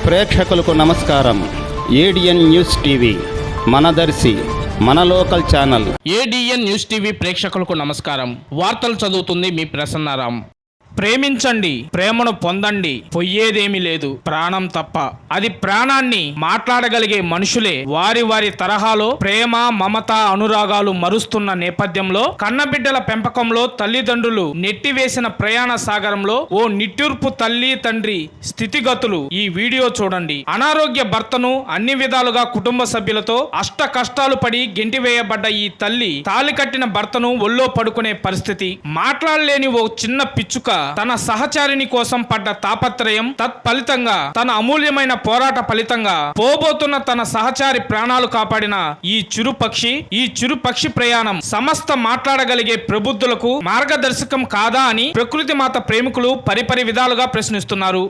ప్రేక్షకులకు నమస్కారం. ADN news TV మనదర్శి మన local channel. ADN news TV ప్రేక్షకులకు నమస్కారం. వార్తలు చదువుతుంది మీ ప్రసన్నారాం. ప్రేమించండి, ప్రేమను పొందండి, పొయ్యేదేమీ లేదు, ప్రాణం తప్ప. అది ప్రాణాన్ని మాట్లాడగలిగే మనుషులే వారి వారి తరహాలో ప్రేమ, మమత, అనురాగాలు మరుస్తున్న నేపథ్యంలో కన్నబిడ్డల పెంపకంలో తల్లిదండ్రులు నెట్టివేసిన ప్రయాణ సాగరంలో ఓ నిట్టూర్పు తల్లి తండ్రి స్థితిగతులు ఈ వీడియో చూడండి. అనారోగ్య భర్తను అన్ని విధాలుగా కుటుంబ సభ్యులతో అష్ట కష్టాలు పడి గెంటివేయబడ్డ ఈ తల్లి తాళి కట్టిన భర్తను ఒళ్ళో పడుకునే పరిస్థితి. మాట్లాడలేని ఓ చిన్న పిచ్చుక తన సహచారిని కోసం పడ్డ తాపత్రయం, తత్ఫలితంగా తన అమూల్యమైన పోరాట ఫలితంగా పోబోతున్న తన సహచారి ప్రాణాలు కాపాడిన ఈ చిరు పక్షి ప్రయాణం సమస్త మాట్లాడగలిగే ప్రబుద్ధులకు మార్గదర్శకం కాదా అని ప్రకృతి మాత ప్రేమికులు పరిపరి విధాలుగా ప్రశ్నిస్తున్నారు.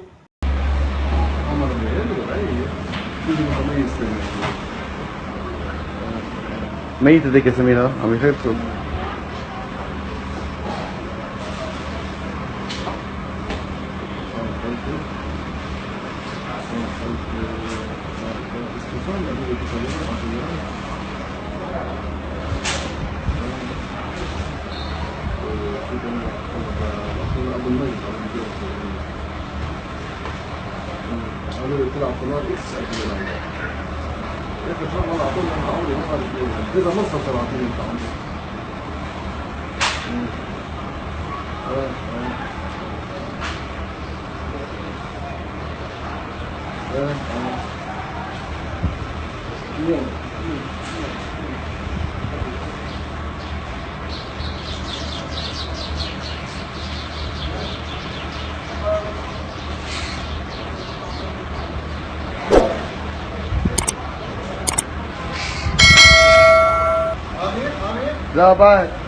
Bye.